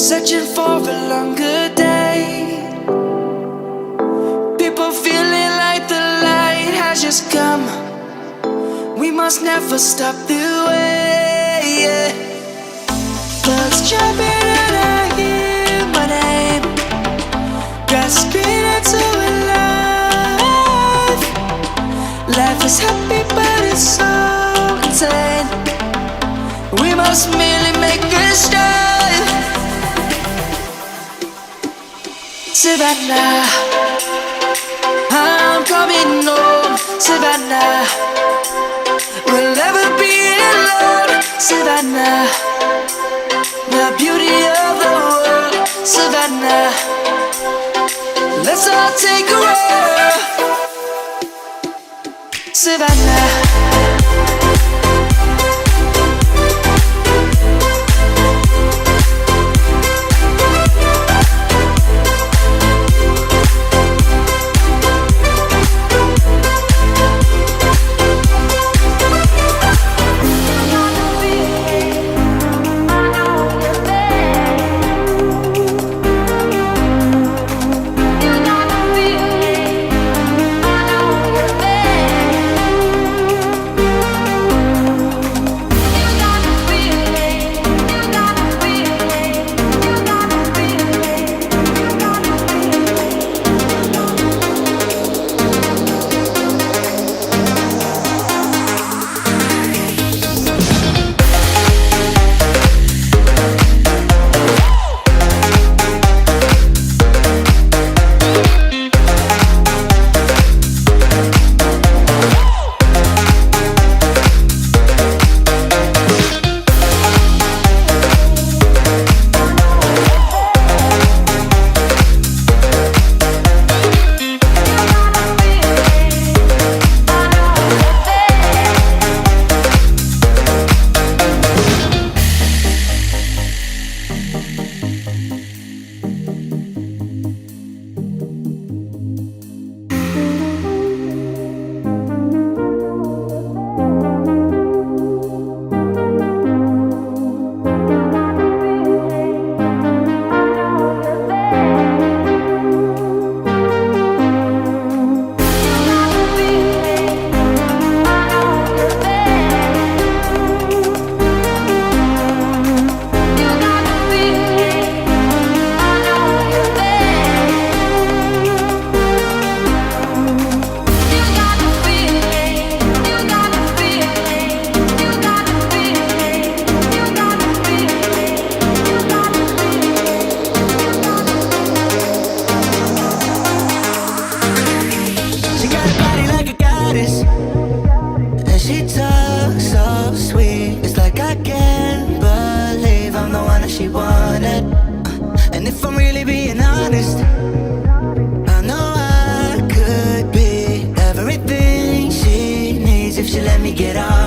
searching for a longer day. People feeling like the light has just come. We must never stop the way, yeah. Birds jumping and I hear my name, grasping into a life. Life is happy but it's so insane. We must merely make a start. Savannah, I'm coming home. Savannah, we'll never be alone. Savannah, the beauty of the world. Savannah, let's all take a walk. Savannah, she wanted. And if I'm really being honest, I know I could be everything she needs if she let me get on.